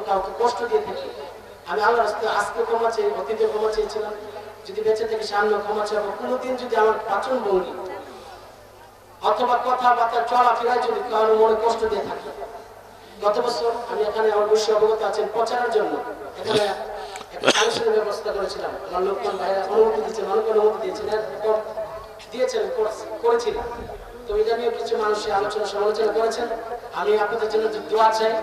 কাউকে কষ্ট দিয়ে থাকি, আমি আল্লাহর রাস্তায় আজকে ক্ষমা চাই, অতীতে ক্ষমা চেয়েছিলাম, যদি বেঁচে থেকে সামনে ক্ষমা চাইবো। কোনোদিন যদি আমার বাচন ভঙ্গি অথবা কথাবার্তা চলাফেরায় যদি কারো মনে কষ্ট দিয়ে থাকি, গত বছর আমি এখানে আমার বসে অবগত আছেন প্রচারের জন্য এখানে একটা কালেকশনের ব্যবস্থা করেছিলাম। আমার লোকমান ভাইরা অনুমতি দিয়েছেন, অনেক অনুমতি দিয়েছেন, করেছিলাম। তো এটা নিয়ে কিছু মানুষের আলোচনা সমালোচনা করেছেন। আমি আপনাদের জন্য দোয়া চাই।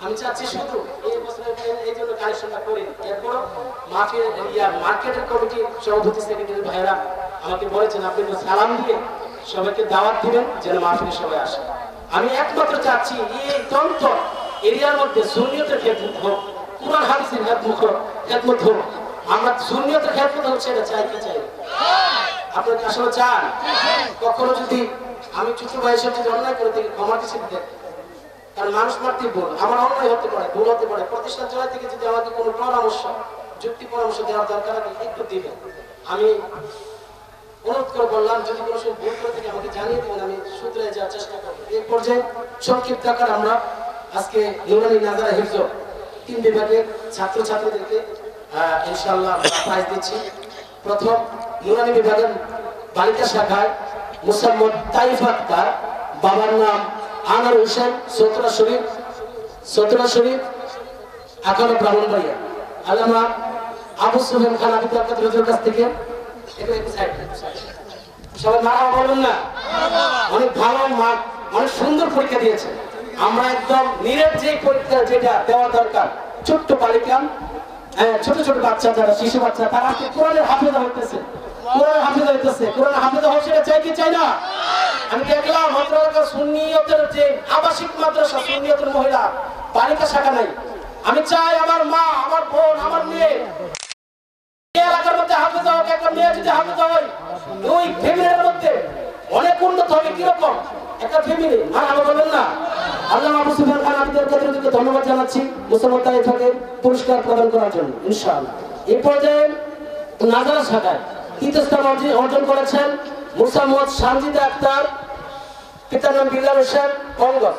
আমি চাচ্ছি শুধু এই বছর এই জন্য কালেকশনটা করি। এরপরও মার্কেটের কমিটি সভাপতি সেক্রেটারি ভাইরা আমাকে বলেছেন আপনি সালাম দিয়ে সবাইকে দাওয়াত দিবেন যেন মাহফিলে সবাই আসে। আমি একমাত্র চাচ্ছি এই তন্ত্র এরিয়ার মধ্যে সুন্নিয়তের খেদমত হোক, কুরআন হাদিসের খেদমত হোক। আমরা সুন্নিয়তের খেদমত হচ্ছে এটা চাই কি চাই? আপনারা কি আসলে চান? কখনো যদি আমি ছোট বয়সে যদি অন্যায় করে থাকি ক্ষমা কিছু দিতে, কারণ মানুষ মারতে ভুল, আমার অন্যায় হতে পারে, ভুল হতে পারে। প্রতিষ্ঠান চালাই থেকে যদি আমাকে কোনো পরামর্শ, যুক্তি পরামর্শ দেওয়ার দরকার আছে একটু দিবেন। আমি অনুরোধ করে বললাম যদি কোনো সময় ভুল করে থেকে আমাকে জানিয়ে দেবেন, আমি শুধরে যাওয়ার চেষ্টা করবো। এই পর্যায়ে সংক্ষিপ্ত আকার আমরা আজকে নুরানি নাজারা হিফজ 3 বিভাগের ছাত্রছাত্রীদেরকে ইনশাআল্লাহ প্রাইজ দিচ্ছি। প্রথম নুরানি বিভাগের বালিকা শাখায় মুসাম্মদ তাইফ আক্তার, বাবার নাম আনোয়ার হোসেন, সতরা শরীফ এখনো ব্রাহ্মণবাড়িয়া। আল্লামা আবু সুফিয়ান খান আবু বকর হুজুরের কাছ থেকে সবাই মারা বলবেন না, অনেক ভালো মার্ক, অনেক সুন্দর পরীক্ষা দিয়েছে। আমরা একদম নিরেট যে পরীক্ষা যেটা দেওয়া দরকার, ছোট্ট বালিকা, ছোট ছোট বাচ্চা যারা শিশু বাচ্চা তারা আজকে কোরআনের হাফেজা হইতেছে, কোরআন হাফেজা হয় সেটা চাই কি চাই না? আমি দেখলাম মাদ্রাসা সুন্নিয়তের যে আবাসিক মাদ্রাসা সুন্নিয়তের মহিলা বালিকা শাখা নাই। আমি চাই আমার মা, আমার বোন, আমার মেয়ে এলাকার মধ্যে হাফেজা হোক। একটা মেয়ে যদি হাফেজা হয় ওই ফ্যামিলির মধ্যে অনেক উন্নত হবে। কিরকম একটা ফ্যামিলি মারা বলবেন না। আল্লামা আবু সুফিয়ান খান আবিদের কাছে ধন্যবাদ জানাচ্ছি মুসলমান তাইফাকে পুরস্কার প্রদান করার জন্য ইনশাআল্লাহ। এই পর্যায়ে নাজারা শাখায় 3য় স্থান অর্জন করেছেন মুসাম্মদ সানজিদা আক্তার, পিতার নাম বিল্লাল হোসেন, কঙ্গস।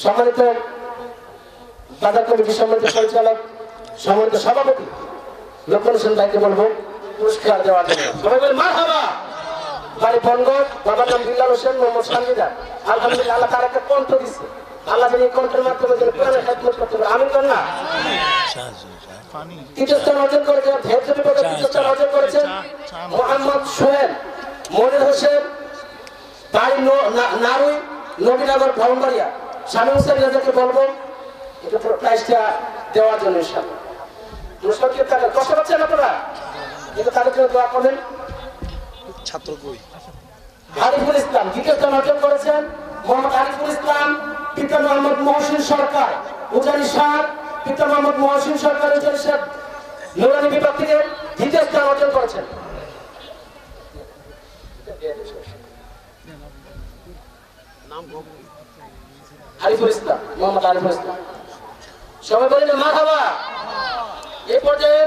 সম্মানিত বাজার কমিটির সম্মানিত পরিচালক, সম্মানিত সভাপতি লোকমান হোসেন ভাইকে বলবো পুরস্কার দেওয়ার জন্য। সবাই বলে মারহাবা। বাড়ি বনগর, বাবার নাম বিল্লাল হোসেন, মোহাম্মদ সানজিদা। আলহামদুলিল্লাহ আল্লাহ তার একটা কণ্ঠ দিচ্ছে। আল্লাহ যদি কণ্ঠের মাধ্যমে কোরআনের খেদমত করতে পারে, আমিন বলেন না। 3য় স্থান অর্জন করেছেন, হেফজ বিভাগে 3য় স্থান অর্জন করেছেন মোহাম্মদ সোহেল মনির হোসেন, বাড়ি নারুই, নবীনগর, ব্রাহ্মণবাড়িয়া। শামীম হোসেন রেজাকে বলবো এটা প্রাইজটা দেওয়ার জন্য ইনশাআল্লাহ। কষ্ট পাচ্ছেন আপনারা, কিন্তু তাদের জন্য দোয়া করবেন। ছাত্র কই আরিফুল ইসলাম 2য় স্থান অর্জন করেছেন মোহাম্মদ আরিফুল ইসলাম, পিতা মোহাম্মদ মহসিন সরকার, উজানি সার, পিতা মোহাম্মদ মহসিন সরকার, উজানি সার নুরানি বিভাগ থেকে 2য় স্থান অর্জন করেছেন। আরিফুল ইসলাম, মোহাম্মদ আরিফুল ইসলাম। সবাই বলেন মারহাবা। এই পর্যায়ে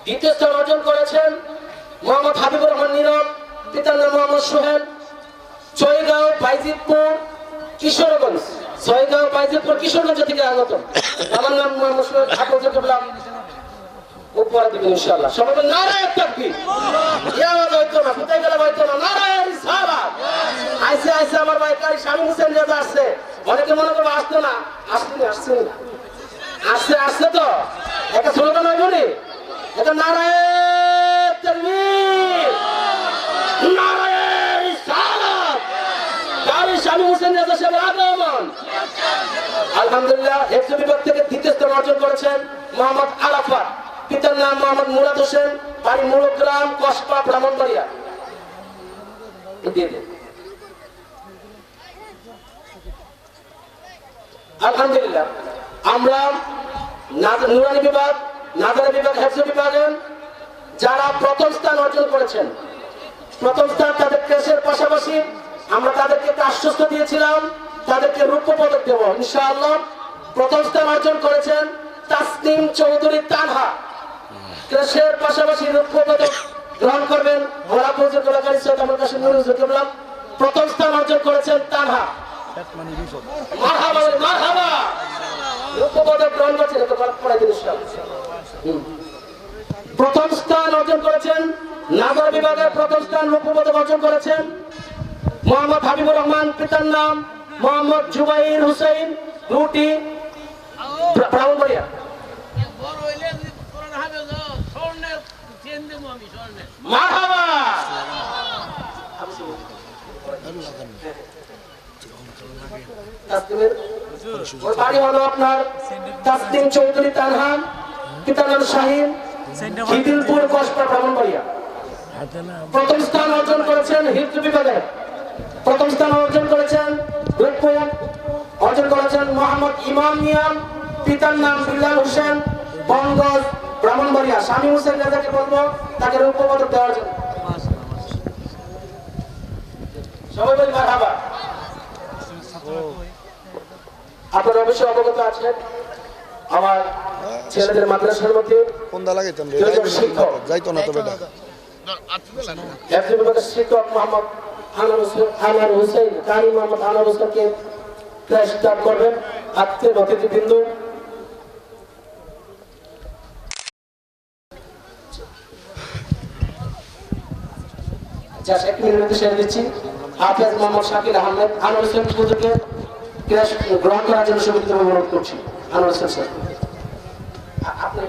2য় স্থান অর্জন করেছেন মোহাম্মদ হাবিবুর রহমান নীরব, পিতার নাম মোহাম্মদ সোহেল, ছয়গাঁও বাইজিতপুর কিশোরগঞ্জ, ছয়গাঁও বাইজিতপুর কিশোরগঞ্জ থেকে আগত। আমার নাম মোহাম্মদ সোহেল, ঠাকুর করলাম উপহার দিবেন ইনশাআল্লাহ। সবাই বলেন নারায়ে তাকবীর। ইয়া আওয়াজ হইতো না, কোথায় গেল হইতো না, নারায়ে রিসালাত। আইসে আমার ভাই কারি শামীম হোসেন রেজা আসছে। অনেকে মনে করবে আসতো না, আসছে তো একটা স্লোগান হইব নি, এটা নারায়ে তাকবীর, নারায়ে রিসালাত, কারি শামীম হোসেন রেজা সাহেবের আগমন। আলহামদুলিল্লাহ হেফজ বিভাগ থেকে 2য় স্থান অর্জন করেছেন মোহাম্মদ আরাফাত, পিতার নাম মোহাম্মদ মুরাদ হোসেন, বাড়ি মুরগ্রাম, কসবা, ব্রাহ্মণবাড়িয়া। আলহামদুলিল্লাহ আমরা নুরানি বিভাগ, নাজারা বিভাগ, হেফজ বিভাগে যারা প্রথম স্থান অর্জন করেছেন, প্রথম স্থান তাদের ক্রেশের পাশাপাশি আমরা তাদেরকে আশ্বস্ত দিয়েছিলাম তাদেরকে রৌপ্য পদক দেব ইনশাআল্লাহ। প্রথম স্থান অর্জন করেছেন তাসনিম চৌধুরী তানহা, ক্রেশের পাশাপাশি রৌপ্য পদক গ্রহণ করবেন ঘোড়া পৌঁছে কলাকারী সৈয়দ আমার কাছে নুরুল হুজুর। প্রথম স্থান অর্জন করেছেন তানহা। মারহাবা মারহাবা। রূপপদক গ্রহণ করছেন, এটা পড়াই দিন ইনশাআল্লাহ। প্রথম স্থান অর্জন করেছেন নাগর বিভাগের প্রথম স্থান রূপপদক অর্জন করেছেন মোহাম্মদ হাবিবুর রহমান, পিতার নাম মোহাম্মদ জুবাইর হুসাইন, রুটি ব্রাহ্মণবাড়িয়া। মারহাবা। ওর বাড়ি হলো আপনার তাসলিম চৌধুরী তানহা, পিতার নাম শাহিন, হিদিলপুর কসবা ব্রাহ্মণবাড়িয়া। প্রথম স্থান অর্জন করেছেন হিফজ বিভাগে। প্রথম স্থান অর্জন করেছেন রূপপুর, অর্জন করেছেন মোহাম্মদ ইমাম মিয়াম, পিতার নাম বিল্লাল হোসেন, বনগজ ব্রাহ্মণবাড়িয়া। স্বামী হোসেন রাজাকে বলবো তাকে রৌপ্য পদক দেওয়ার জন্য। সবাই বলি মারহাবা। আপনারা অবশ্যই অবগত আছেন আমার ছেলেদের মাদ্রাসার মধ্যে শিক্ষক শিক্ষক মোহাম্মদ আনোয়ার হোসেন, কারি মোহাম্মদ আনোয়ার হোসেনকে স্টার্ট করবেন। আজকের অতিথিবৃন্দ এক মিনিট শেয়ার দিচ্ছি। হাফেজ মোহাম্মদ শাকির আহমেদ আনোয়ার হোসেন হুজুরকে গ্রহণ করার জন্য সুবিধা অনুরোধ করছি। আনোয়ার হোসেন স্যার আপনি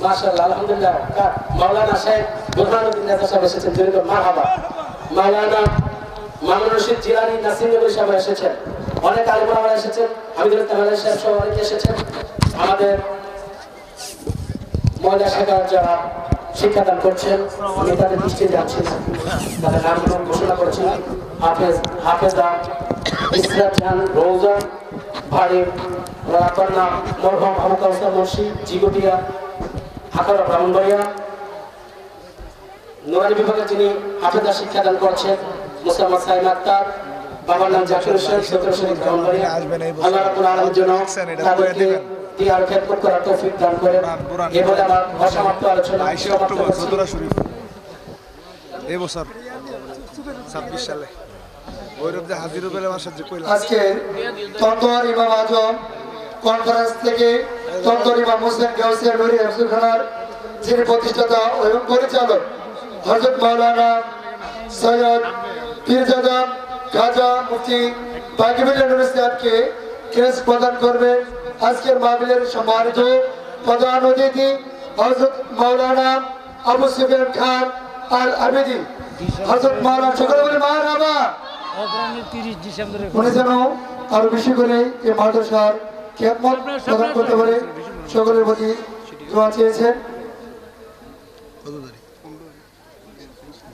মাশাআল্লাহ আলহামদুলিল্লাহ। মাওলানা সাহেব বুরহানুদ্দিন নেতা সাহেব এসেছেন, মারহাবা। মাওলানা মামুন রশিদ জিলানী নাসিমনগরী সাহেব এসেছেন, অনেক আলেম ওলামা এসেছেন, হামিদুল তাহলে সাহেব সহ অনেকে এসেছেন। আমাদের মহিলা শাখার যারা শিক্ষাদান করছেন আমি তাদের দৃষ্টি যাচ্ছি না, তাদের নামগুলো ঘোষণা করেছি। হাফেজা ইসরাত জাহান রৌজা ভাড়ি, আপনার নাম মরহম আবু কাউসার মুন্সি, জিগটিয়া, হাকারা ব্রাহ্মণবাড়িয়া। নুরানি বিভাগে যিনি হাফেজা শিক্ষাদান করছেন মুসাম্মদ সাইম আক্তার, বাবার নাম জাকির হোসেন, 17 শরীফ ব্রাহ্মণবাড়িয়া। আল্লাহ রাব্বুল আলামিনের জন্য তাদেরকে দিয়ার খেদমত করার তৌফিক দান করেন। এবারে আমার অসমাপ্ত আলোচনা এই বছর 26 সালে আজকে তন্তর ইমাম আজম কনফারেন্স থেকে তন্তর ইমাম হোসেন গাউসিয়া নুরি হেফজুখানার যিনি প্রতিষ্ঠাতা এবং পরিচালক হযরত মাওলানা সৈয়দ পীরজাদা খাজা মুফতি বাকিবুল্লাহ নুরি সাহেবকে ক্রেস্ট প্রদান করবে। আজকের মাহফিলের সম্মানিত প্রধান অতিথি হযরত মাওলানা আবু সুফিয়ান খান আল আবেদি, হযরত মাওলানা সকলে বলে মারহাবা। উনি যেন আরো বেশি করে এই মাদ্রাসার খেদমত প্রদান করতে পারে সকলের প্রতি দোয়া চেয়েছেন।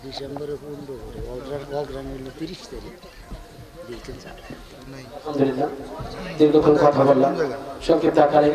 ডিসেম্বরে 15 করে অগ্রাম হইল 30 তারিখ। আলহামদুলিল্লাহ দীর্ঘক্ষণ কথা বললাম সংক্ষিপ্ত আকারে।